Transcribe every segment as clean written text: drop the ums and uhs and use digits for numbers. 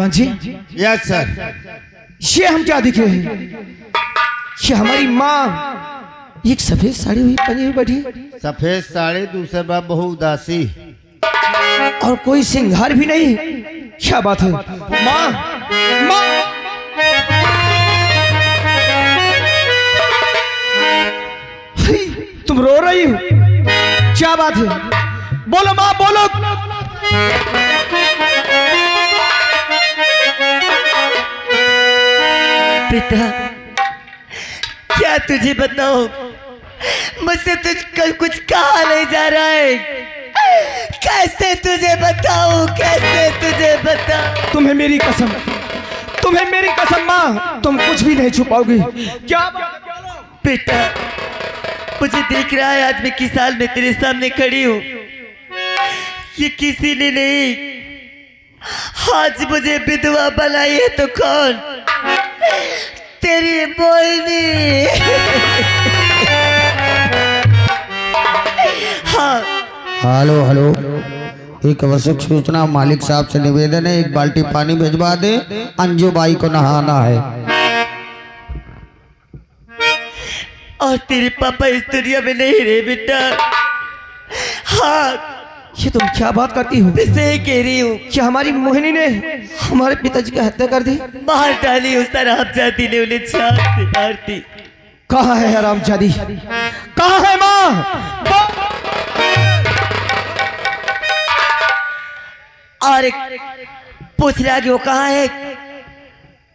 प्रधान जी। Yes sir. ये हम क्या दिख रहे हैं? ये हमारी माँ एक सफेद साड़ी हुई पहनी हुई बैठी, सफेद साड़ी, दूसरे बार बहु उदासी और कोई श्रृंगार भी नहीं। क्या बात है माँ? माँ तुम रो रही हो, क्या बात है? बोलो माँ बोलो। पिता, क्या तुझे बताओ, मुझसे तुझको कुछ कहा नहीं जा रहा है। कैसे तुझे बताऊं, कैसे तुझे बताऊं? तुम्हें मेरी कसम, तुम्हें मेरी कसम माँ, तुम कुछ भी नहीं छुपाओगी। क्या बेटा, मुझे देख रहा है आज मैं किस साल में तेरे सामने खड़ी हूँ। ये किसी ने नहीं, आज मुझे विधवा बनाई है तो कौन? तेरी मोहिनी। हाँ। हेलो हेलो, एक आवश्यक सूचना, मालिक साहब से निवेदन है, एक बाल्टी पानी भिजवा दे, अंजू बाई को नहाना है। और तेरे पापा इस दुनिया में नहीं रहे बेटा। हाँ, ये तुम क्या बात करती हो? मैं सही कह रही हूँ। क्या हमारी मोहिनी ने हमारे पिताजी की हत्या कर दी? मार डाली, उस हरामजादी ने उन्हें छाप से मार दी। कहाँ है हरामजादी? कहाँ है माँ? और एक पूछ रहा कि वो कहाँ है?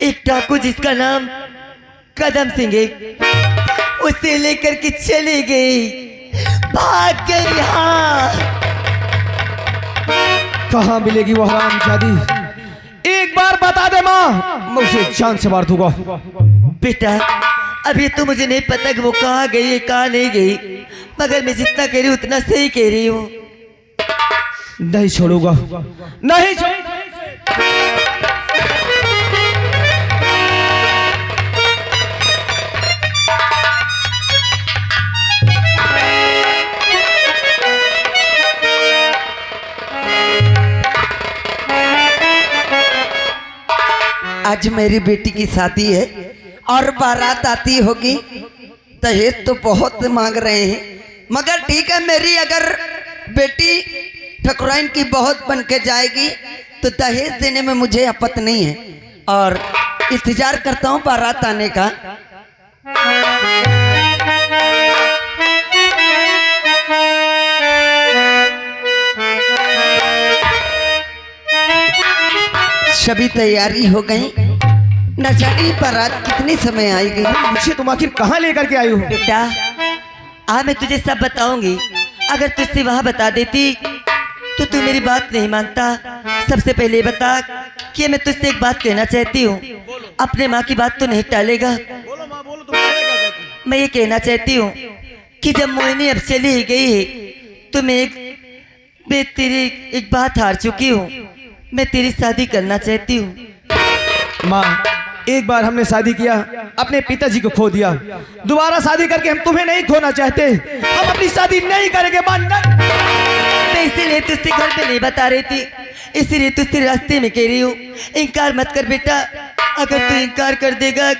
एक डाकू जिसका नाम कदम सिंह है, उसे लेकर के चली गई, भाग गई। हाँ, कहाँ मिलेगी वो हरामजादी? एक बार बता दे माँ, मैं उसे जान से मार दूंगा। बेटा, अभी तो मुझे नहीं पता कि वो कहाँ गई है, कहाँ नहीं गई, मगर मैं जितना कह रही हूँ उतना सही कह रही हूँ। नहीं छोड़ूंगा, नहीं छोड़ूंगा। आज मेरी बेटी की शादी है और बारात आती होगी, दहेज तो बहुत मांग रहे हैं, मगर ठीक है, मेरी अगर बेटी ठकुराइन की बहुत बन के जाएगी तो दहेज देने में मुझे आपत्ति नहीं है, और इंतजार करता हूँ बारात आने का। सभी तैयारी हो गई, न जाने बारात कितने समय आएगी। मुझे तुम आखिर कहाँ लेकर के आई हो? बेटा, मैं तुझे सब बताऊंगी। अगर तुझसे वहां बता देती तो तू मेरी बात नहीं मानता। सबसे पहले बता कि मैं तुझसे एक बात कहना चाहती हूँ। अपने माँ की बात तो नहीं टालेगा? मैं ये कहना चाहती हूँ कि जब मोहिनी अब चली ही गई है तो मैं तेरी एक बात हार चुकी हूँ। मैं तेरी शादी करना चाहती हूँ। माँ, एक बार हमने शादी किया, अपने पिताजी को खो दिया, दोबारा शादी करके हम तुम्हें नहीं खोना चाहते। हम अपनी शादी नहीं करेंगे माँ। मैं इसीलिए तुझसे घर पे नहीं बता रही थी, इसीलिए तुझसे रास्ते में कह रही हूँ। इनकार मत कर बेटा, अगर तू इनकार कर देगा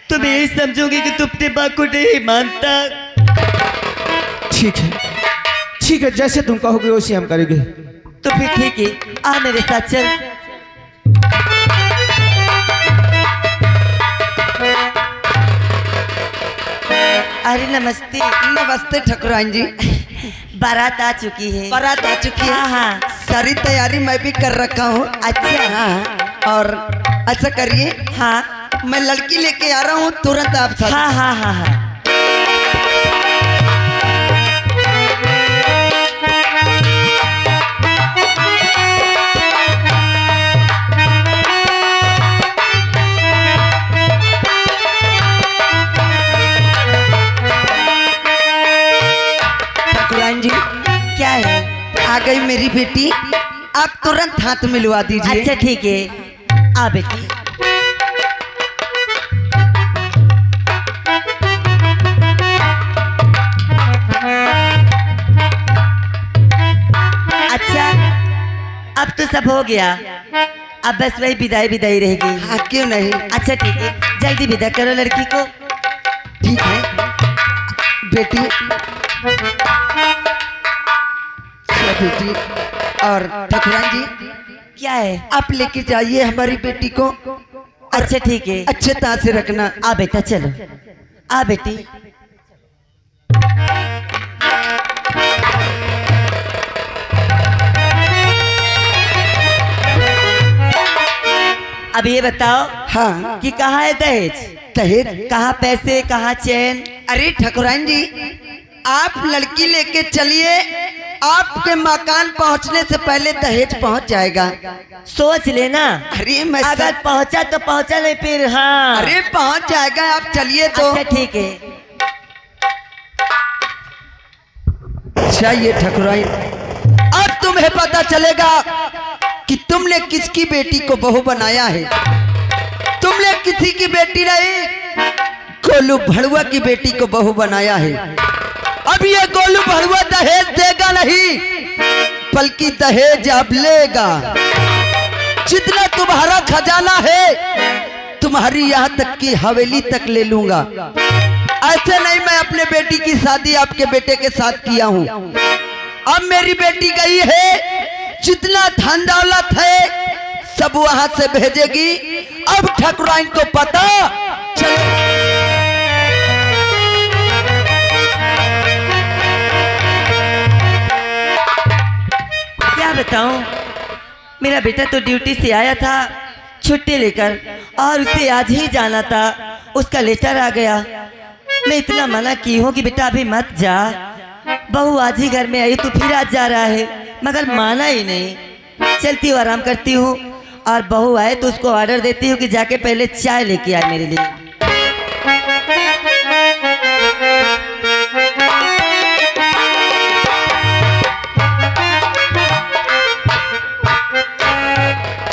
तो मैं यही समझूंगी कि तू अपने बाप को नहीं मानता। ठीक है, ठीक है, जैसे तुम कहोगे वैसे हम करेंगे। तो फिर ठीक है, आ मेरे साथ चल। अरे नमस्ते। नमस्ते ठकुराइन जी। बारात आ चुकी है। बारात आ चुकी है? हाँ हाँ, सारी तैयारी मैं भी कर रखा हूँ। अच्छा। हाँ, और अच्छा करिए, हाँ, मैं लड़की लेके आ रहा हूँ तुरंत आप साथ। हाँ हाँ हाँ हाँ। ठकुराइन जी, क्या है? आ गई मेरी बेटी, आप तुरंत हाथ मिलवा दीजिए। अच्छा ठीक है, आ बेटी। अच्छा, अब तो सब हो गया। अब बस वही विदाई विदाई रहेगी। हाँ क्यों नहीं। अच्छा ठीक है, जल्दी विदा करो लड़की को। ठीक है बेटी। अच्छा बेटी। और ठकुराइन जी क्या है? आप लेके जाइए हमारी बेटी को। अच्छा ठीक है, अच्छे तरह से रखना। आ बेटा चलो, आ बेटी। अब ये बताओ हाँ कि कहाँ है दहेज? दहेज। कहाँ पैसे, कहाँ चैन? अरे ठकुराइन जी आप लड़की लेके चलिए, आपके मकान पहुंचने से पहले दहेज पहुंच जाएगा। सोच लेना, अरे मैं अगर पहुंचा तो पहुंचा, नहीं फिर हाँ। अरे पहुंच जाएगा, आप चलिए तो। अच्छा ठीक है। अच्छा ये ठकुराइन, अब तुम्हें पता चलेगा कि तुमने किसकी बेटी को बहू बनाया है। तुमने किसी की बेटी नहीं, गोलू भड़ुआ की बेटी को बहू बनाया है। अब ये गोलू भड़ुआ दहेज देगा नहीं, बल्कि दहेज अब लेगा। जितना तुम्हारा खजाना है तुम्हारी यहाँ तक की हवेली तक ले लूंगा। ऐसे नहीं मैं अपने बेटी की शादी आपके बेटे के साथ किया हूँ। अब मेरी बेटी गई है, जितना धन दौलत है सब वहां से भेजेगी। अब ठकुराइन को पता चल। क्या बताऊं, मेरा बेटा तो ड्यूटी से आया था छुट्टी लेकर, और उसे आज ही जाना था। उसका लेटर आ गया। मैं इतना मना की हूँ कि बेटा अभी मत जा, बहू आज ही घर में आई तो फिर आज जा रहा है, मगर माना ही नहीं। चलती हूँ, आराम करती हूँ, और बहू आए तो उसको ऑर्डर देती हूँ कि जाके पहले चाय लेके आए मेरे लिए।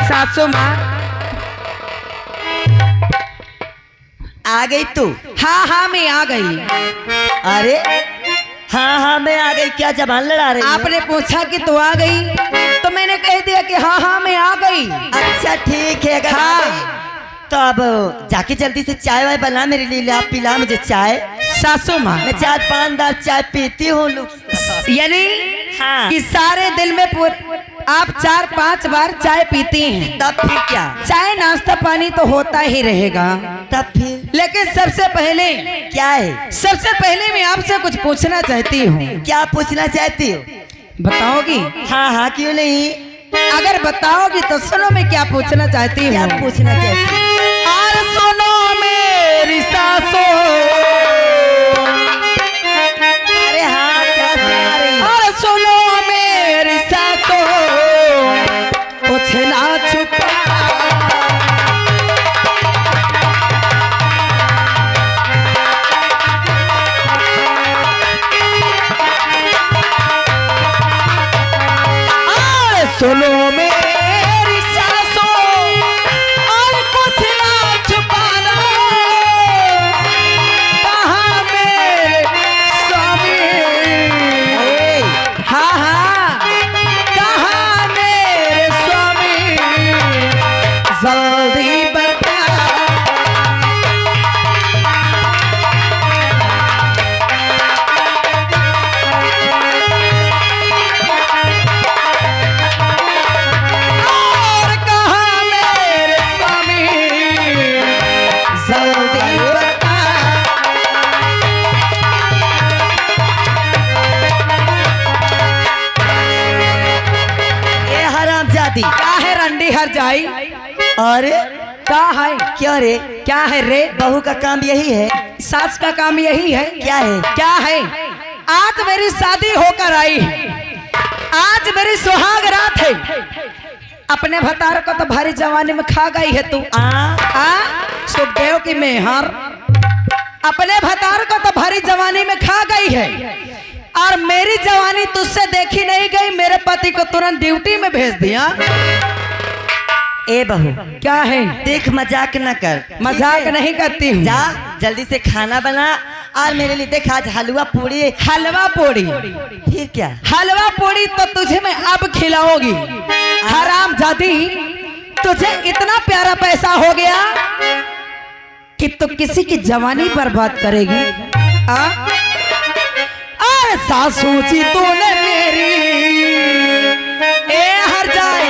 सासू माँ आ गई तू? हाँ हाँ मैं आ गई। अरे हाँ हाँ मैं आ गई, क्या जबान लड़ा रही हो? आपने पूछा कि तू आ गई तो मैंने कह दिया कि हाँ हाँ मैं आ गई। अच्छा ठीक है, अगर हाँ। आ गई तो अब जाके जल्दी से चाय वाय बना मेरे लिए, ला पिला मुझे चाय। सासू माँ मैं 4-5 दाल चाय पीती हूँ यानी हाँ। कि सारे दिन में आप 4-5 बार चाय पीती हैं। तब फिर क्या? चाय नाश्ता पानी तो होता ही रहेगा। तब फिर लेकिन सबसे पहले क्या है? सबसे पहले मैं आपसे कुछ पूछना चाहती हूँ। क्या पूछना चाहती हो? बताओगी? हाँ हाँ क्यों नहीं। अगर बताओगी तो सुनो मैं क्या पूछना चाहती क्या हूँ। पूछना चाहती हो? और सुनो मेरी सासो, अरे हाँ क्या सुना रही हो? और सुनो मेरी सासो, कुछ ना छुपा। और सुनो मेरी सासो, और कुछ ना छुपाना। कहाँ मेरे स्वामी, हाँ हाँ कहाँ मेरे स्वामी, जल्दी बता। और कहाँ मेरे स्वामी, जल्दी बता। ए हरामजादी, क्या है रंडी हर जाई? अरे क्या है? क्या रे? क्या है रे? बहू का काम यही है? सास का काम यही है। क्या है? क्या है? आज मेरी शादी होकर आई है, आज मेरी सुहाग रात है। अपने भतार को तो भारी जवानी में खा गई है तू। सुखदेव की मेहर अपने भतार को तो भारी जवानी में खा गई है, और मेरी जवानी तुझसे देखी नहीं गई। मेरे पति को तुरंत ड्यूटी में भेज दिया। ए बहू क्या है? देख, मजाक न कर। मजाक नहीं करती हूँ। जा जल्दी से खाना बना, और मेरे लिए देख आज हलवा पूड़ी। हलवा पूड़ी? फिर क्या? हलवा पूड़ी तो तुझे मैं अब खिलाऊंगी। हराम जाती, तुझे इतना प्यारा पैसा हो गया कि तू किसी की जवानी बर्बाद करेगी। अरे सासू जी तूने मेरी हर जाए।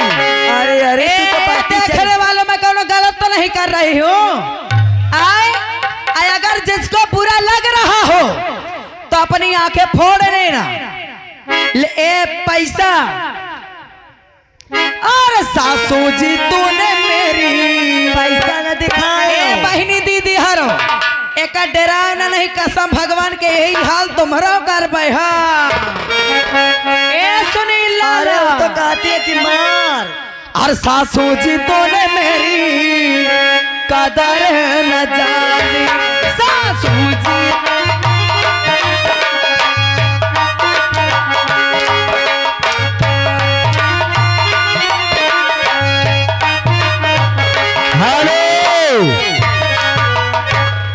अरे अरे देखने वालों में कौन गलत तो नहीं कर रही हूँ। आए अगर जिसको बुरा लग रहा हो तो अपनी आंखें फोड़ लेना। ले पैसा। अरे सासू जी तूने मेरी पैसा न दिखाए। बहनी दीदी हरो एक डेरा न नहीं कसम भगवान के यही हाल तुम्हारा कर बैहा। सुनील तो कहती है कि मार। और सासू जी तूने मेरी कदर न जानी। सासू जी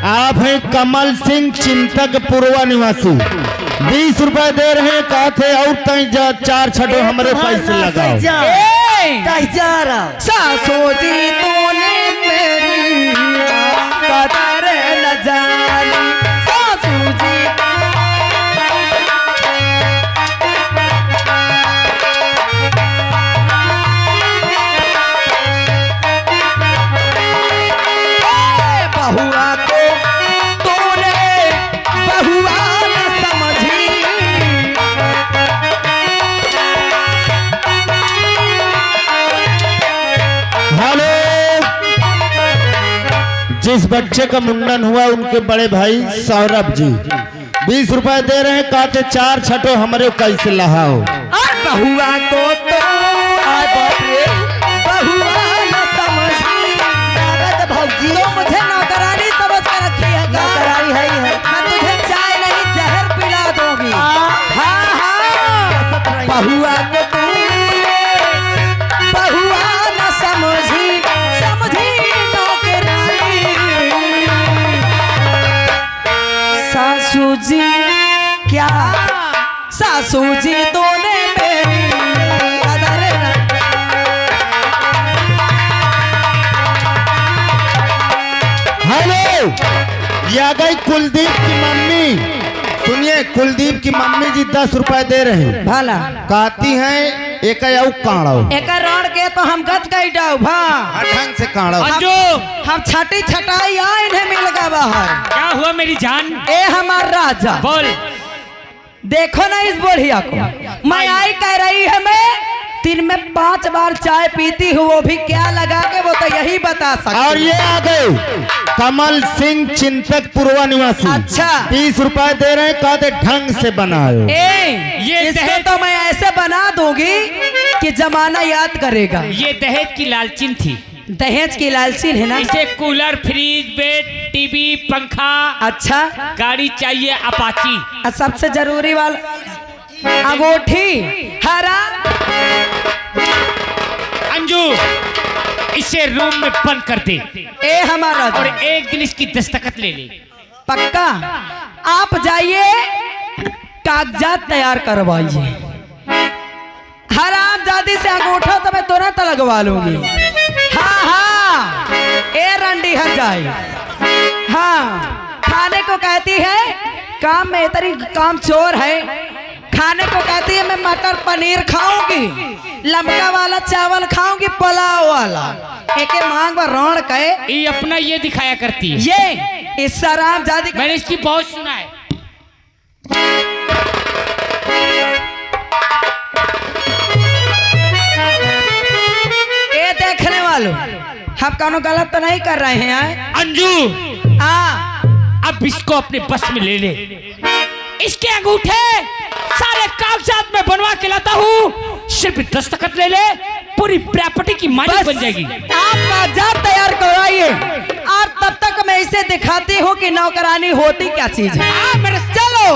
आप हैं कमल सिंह चिंतक पूर्वा निवासी। 20 रुपए दे रहे हैं। कहा थे और तई 4 छठो हमारे पैसे लगाओ। सासू जी तूने मेरी कदर न जानी। सासू जी बहुआ को तूने बहुआ न समझी। हेलो, जिस बच्चे का मुंडन हुआ उनके बड़े भाई सौरभ जी 20 रुपए दे रहे हैं। कहते 4 छठो हमारे कैसे लहाओ। बहुआ को तो बहुआ न समझी। भौजी तो मुझे नौकरानी समझ कर रखी है। नौकरानी है ही है। मैं तुझे चाय नहीं जहर पिला दूंगी। हाँ हाँ बहुआ को तू बहुआ न समझी। समझी नौकरानी। सासू जी क्या सासू जी तूने मेरी कदर न। हेलो, ये आ गई कुलदीप की मम्मी। सुनिए, कुलदीप की मम्मी जी 10 रुपए दे रहे हैं। भला कहती हैं एक आऊ काढ़ो। एक रोड के तो हम गद गई डाउ भा ढंग से काढ़ो। हम छठी छटाई आए इन्हें मिल गया बाहर। क्या हुआ मेरी जान? ए हमार राजा बोल। देखो ना इस बुढ़िया को। मैं आई कह रही है मैं दिन में 5 बार चाय पीती हूँ। वो भी क्या लगा के वो तो यही बता सकती। और ये आ गए कमल सिंह चिंतक पूर्वा निवासी। अच्छा 30 रुपए दे रहे हैं। कहते ढंग से बनाओ। ये इसको तो मैं ऐसे बना दूंगी कि जमाना याद करेगा। ये दहेज की लालचिन थी। दहेज की लालचिन है ना। इसे कूलर, फ्रिज, बेड, टीवी, पंखा, अच्छा गाड़ी चाहिए अपाची। और सबसे जरूरी वाला अंगूठी हरा। अंजू इसे रूम में बंद कर दे। ए हमारा और एक दिन इसकी दस्तखत ले ले। पक्का। आप जाइए कागजात तैयार करवाइए। हरामजादी से अंगूठा तो मैं तुरंत लगवा लूंगी। हाँ हाँ ए रंडी हट जाए। हाँ खाने को कहती है काम में इतनी काम चोर है। खाने को कहती है मैं मटर पनीर खाऊंगी, लमका वाला चावल खाऊंगी, पुलाव वाला। एक मांग में रोण कहे ये अपना ये दिखाया करती है। ये इस हरामजादी मैंने इसकी बहुत सुना है। ये देखने वालों हम कौन गलत तो नहीं कर रहे हैं। अंजू अब इसको अपने बस में ले ले। इसके अंगूठे सारे कागजात में बनवा के लाता हूँ। सिर्फ दस्तखत ले ले, पूरी प्रॉपर्टी की मालिक बन जाएगी। आप कागजात तैयार करवाइए और तब तक मैं इसे दिखाती हूँ कि नौकरानी होती क्या चीज है। मेरे चलो।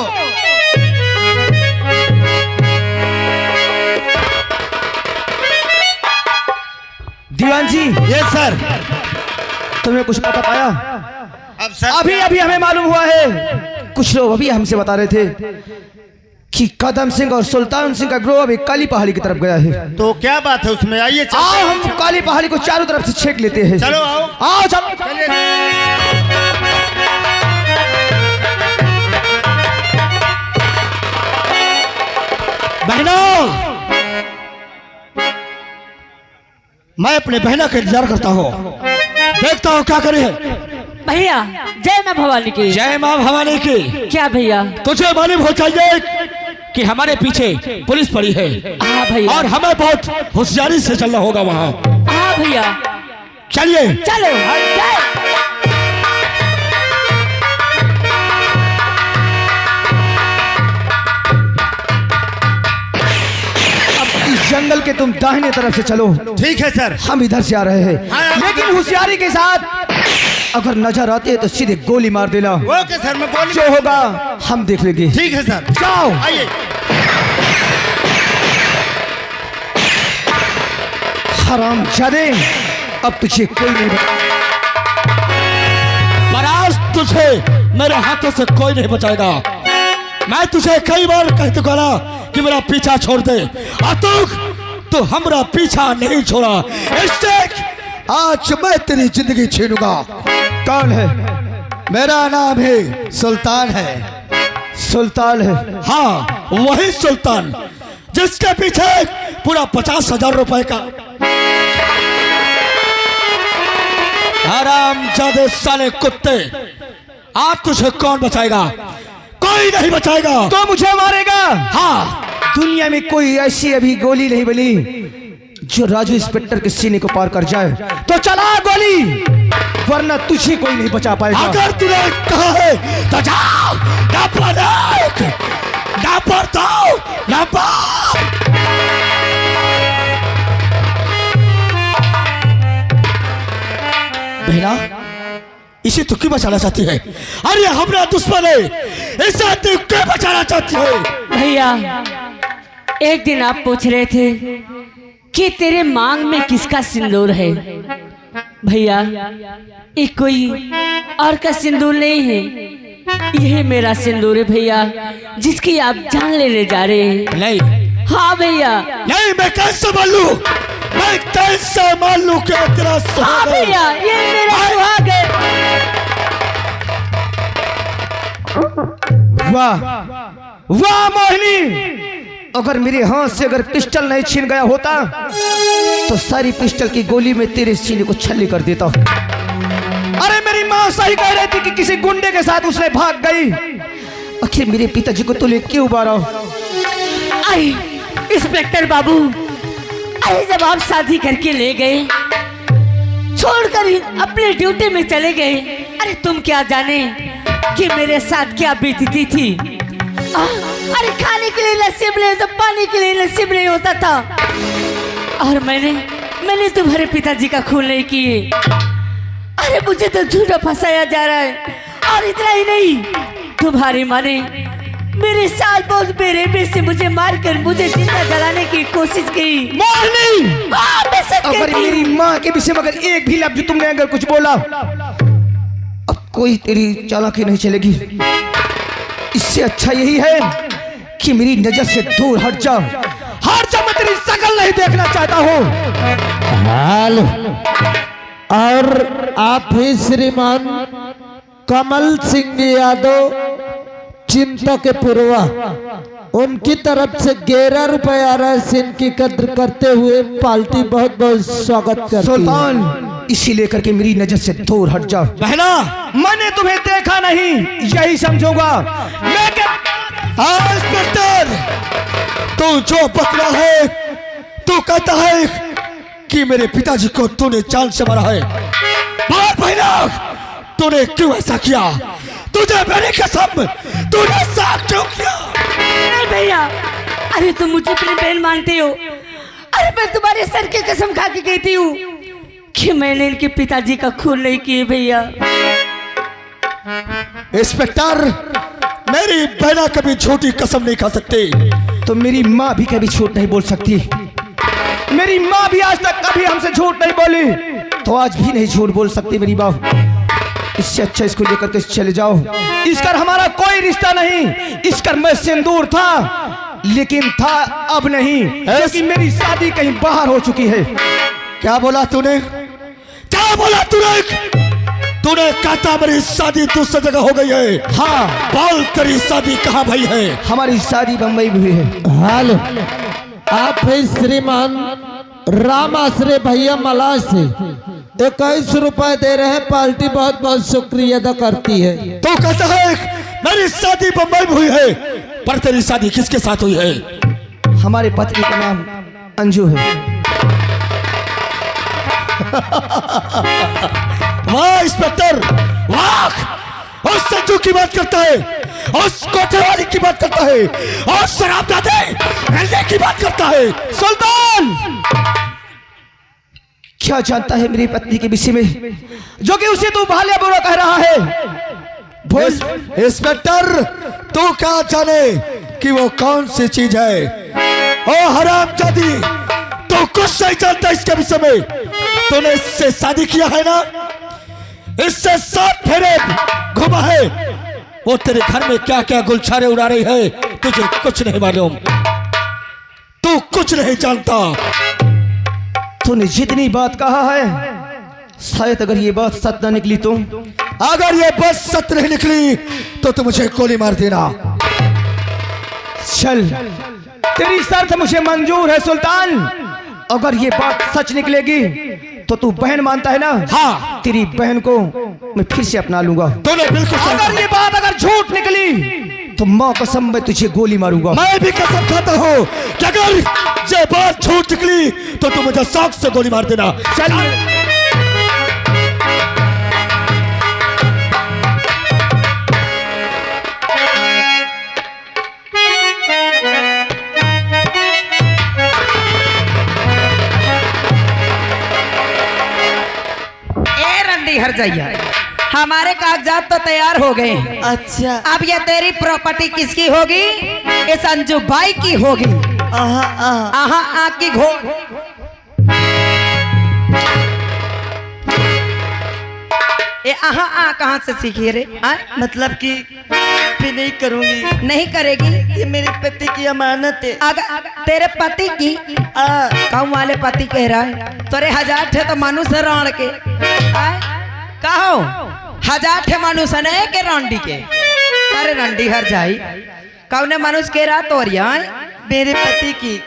दीवान जी। ये सर, तुम्हें कुछ पता पाया? अब सर अभी अभी हमें मालूम हुआ है। कुछ लोग अभी हमसे बता रहे थे कि कदम सिंह और सुल्तान सिंह का ग्रोह अभी काली पहाड़ी की तरफ गया है। तो क्या बात है उसमें, आइए चलते आओ हैं। हम काली पहाड़ी को चारों तरफ से छेक लेते हैं। चलो आओ। आओ चलो। चलिए। बहनों, मैं अपने बहना का इंतजार करता हूँ, देखता हूँ क्या करे। भैया जय माँ भवानी की। जय माँ भवानी की। क्या भैया? तुझे मालूम हो चाहिए कि हमारे पीछे पुलिस पड़ी है हाँ भैया। और हमें बहुत होशियारी से चलना होगा वहाँ। हाँ भैया चलिए। चलो। जय। इस जंगल के तुम दाहिने तरफ से चलो। ठीक है सर। हम इधर से आ रहे हैं, हाँ। लेकिन होशियारी के साथ अगर नजर आती है तो सीधे गोली मार देना। ओके सर, मैं गोली। जो होगा हम देख लेंगे। ठीक है सर। जाओ। आइए। हराम जादे, अब तुझे कोई नहीं पर आज तुझे मेरे हाथों से कोई नहीं बचाएगा। मैं तुझे कई बार कह चुका ना कि मेरा पीछा छोड़ दे, और तू हमारा पीछा नहीं छोड़ा। इससे आज मैं तेरी जिंदगी छीनूंगा। कौन है? मेरा नाम है सुल्तान है। सुल्तान है? हाँ, वही सुल्तान जिसके पीछे पूरा 50,000 रुपए का। हराम जादे साले कुत्ते, आज तुझे कौन बचाएगा? कोई नहीं बचाएगा। तो मुझे मारेगा? हाँ, दुनिया में कोई ऐसी अभी गोली नहीं बनी जो राजू इंस्पेक्टर के सीने को पार कर जाए। तो चला गोली, वरना तुझे कोई नहीं बचा पाएगा। अगर तूने कहा है तो जाओ। ना पड़ेग, ना पड़ताओ, ना बहना, इसे तू क्यों बचाना चाहती है? अरे हमारा दुश्मन है, इसे तू क्यों बचाना चाहती है? भैया एक दिन आप पूछ रहे थे कि तेरे मांग में किसका सिंदूर है। भैया ये कोई और का सिंदूर नहीं है, यही मेरा सिंदूर है भैया, जिसकी आप जान लेने जा रहे हैं। नहीं। हाँ भैया। नहीं, मैं कैसे मान लूं? मैं कैसे मान लूं कि तेरा हाँ सुहाग है? भैया, ये मेरा सुहाग है। वाह वाह मोहिनी, अगर मेरे हाथ से अगर पिस्टल नहीं छीन गया होता तो सारी पिस्टल की गोली में तेरे सीने को छल्ली कर देता। अरे मेरी माँ सही कह रही थी कि किसी गुंडे के साथ उसने भाग गई। आखिर मेरे पिताजी को तूने क्यों मारा? आई इंस्पेक्टर बाबू, अरे जब आप शादी करके ले गए, छोड़कर अपने ड्यूटी में चले गए, अरे तुम क्या जाने कि मेरे साथ क्या बीतती थी। अरे खाने के लिए नसीब नहीं तो पानी के लिए नसीब नहीं होता था, और मैंने तुम्हारे पिताजी का खून नहीं किए। अरे मुझे तो झूठा फंसाया जा रहा है, और इतना ही नहीं, तुम्हारी माँ ने मेरे साथ बहुत बेरहमी से मुझे मारकर मुझे जिंदा जलाने की कोशिश की। मोहिनी, हाँ, मैं सच अगर कहती हूँ। मेरी माँ के विषय में अगर एक भी लफ्ज तुमने अगर कुछ बोला, अब कोई तेरी चालाकी नहीं चलेगी। इससे अच्छा यही है कि मेरी नजर से दूर हट जा। हट जा, मैं तेरी शकल नहीं देखना चाहता हूँ। हाल और आप ही श्रीमान कमल सिंह यादव चिंतक पूर्वा, उनकी तरफ से 11 रुपए आ रहा है। इनकी कद्र करते हुए पार्टी बहुत बहुत स्वागत करती है। सुल्तान, इसी लेकर के मेरी नजर से दूर हट जा। बहना, मैंने तुम्हें देखा नहीं, यही समझूंगा। इंस्पेक्टर, तू जो बकरा है, तू कहता है कि मेरे पिताजी को तूने जान से मारा है। बहना, तूने क्यों ऐसा किया? तुझे मेरी कसम, तूने ऐसा क्यों किया? नहीं भैया, अरे तुम मुझे अपनी बहन मानते हो। अरे मैं तुम्हारे सर की कसम खा के कहती हूँ कि मैंने इनके पिताजी का खून नहीं किए भैया। इंस्पेक्टर, मेरी बहना कभी झूठी कसम नहीं खा सकती। तो मेरी माँ भी कभी झूठ नहीं बोल सकती। मेरी माँ भी आज तक कभी हमसे झूठ नहीं बोली, तो आज भी नहीं झूठ बोल सकती मेरी माँ। इससे अच्छा इसको लेकर के चले जाओ। इसकर हमारा कोई रिश्ता नहीं। इसकर मैं सिंदूर था, लेकिन था अब नहीं, क्योंकि मेरी शादी कहीं बाहर हो चुकी है। क्या बोला तूने? क्या बोला तूने? तूने कहा था मेरी शादी दूसरी जगह हो गई है। हाँ, बोल तेरी शादी कहाँ भई है? हमारी शादी बम्बई में हुई है। हाल आप है श्रीमान राम आश्रय भैया मलाज से 21 रुपए दे रहे हैं। पार्टी बहुत बहुत शुक्रिया अदा करती है। तू कहता है मेरी शादी बम्बई में हुई है, पर तेरी शादी किसके साथ हुई है? हमारे पत्नी का नाम अंजू है। वाह इंस्पेक्टर, वाह! उस संजू की बात करता है, उस कोठेवाली की बात करता है, और शराबजादे रंडे की बात करता है। सुल्तान क्या जानता है मेरी पत्नी के विषय में, जो कि उसे तू भाले बुरा कह रहा है? बोल। इंस्पेक्टर, तू क्या जाने कि वो कौन सी चीज है? ओ हरामजादी, तू कुछ नहीं जानता इसके विषय में। तूने इससे शादी किया है ना, इससे 7 फेरे घुमा है। वो तेरे घर में क्या क्या गुलछारे उड़ा रही है, तुझे कुछ नहीं मालूम। तू कुछ नहीं जानता। तूने जितनी बात कहा है, शायद अगर ये बात सच न निकली तो। अगर ये बात सच नहीं निकली तो तू मुझे गोली मार देना। चल, तेरी शर्त मुझे मंजूर है सुल्तान। अगर ये बात सच निकलेगी तो तू बहन मानता है ना? हाँ, तेरी बहन को मैं फिर से अपना लूंगा। तूने बिल्कुल सही अगर ये बात अगर झूठ निकली तो माँ कसम मैं तुझे गोली मारूंगा। मैं भी कसम खाता हूँ कि अगर ये बात झूठ निकली तो तू मुझे शौक से गोली मार देना। चल। हर जाइए, हमारे कागजात तो तैयार हो गए। अच्छा, अब ये तेरी प्रॉपर्टी किसकी होगी? इस अंजू भाई की होगी। आहा आहा, आहा आँख की घो। ये आहा आ कहाँ से सीखी रे? मतलब कि फिर नहीं करूंगी। नहीं करेगी? ये मेरे पति की अमानत है। अगर तेरे पति की कहूँ वाले पति कह रहा है तोरे 1000 ठे तो मनुष्य रण के कहो 1000 ठे मनुष्य ने के रंडी के। अरे रंडी हर जाई कौने मनुष्य कह रहा तोरिया? मेरे पति की।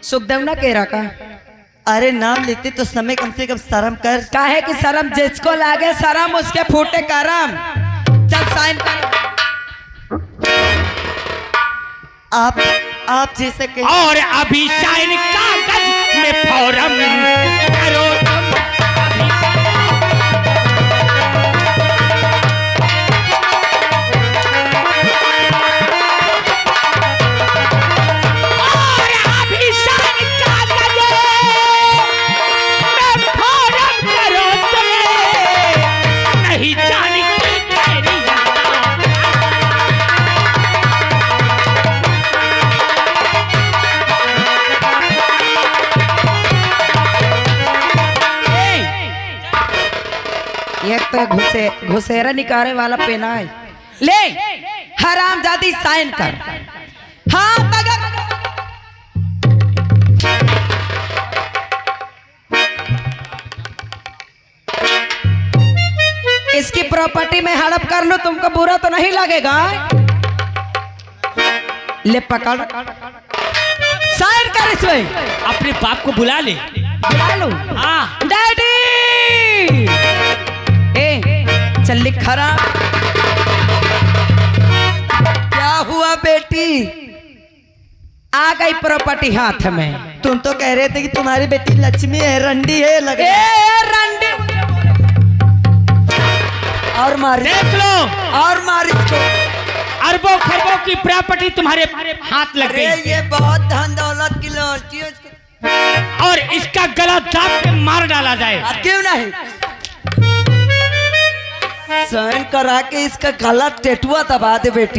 सुखदेव ना कह रहा का? अरे नाम लेते तो समय कम से कम शर्म कर। काहे कि शर्म जिसको लागे शर्म उसके फूटे करम। चल साइन कर। आप जैसे कहें। और अभी साइन कागज में फौरन करो तुम। तो घुसेरा निकाले वाला पेना है। ले हरामजादी साइन कर। हाँ इसकी प्रॉपर्टी में हड़प कर लो, तुमको बुरा तो नहीं लगेगा? ले पकड़ साइन कर इसमें। अपने बाप को बुला ले। बुला लो। हाँ डैडी। चल लिख खरा। क्या हुआ बेटी? आ गई प्रॉपर्टी हाथ में। तुम तो कह रहे थे कि तुम्हारी बेटी लक्ष्मी है, रंडी है लगे। रंडी और मारी देख लो, और मारी इसको। अरबों खरबों की प्रॉपर्टी तुम्हारे हाथ लग अरे गई। ये बहुत धन दौलत की लड़की है, और इसका गला दाब के मार डाला जाए। क्यों नहीं? साइन करा के इसका गला टेटुआ दबा दे बेटी।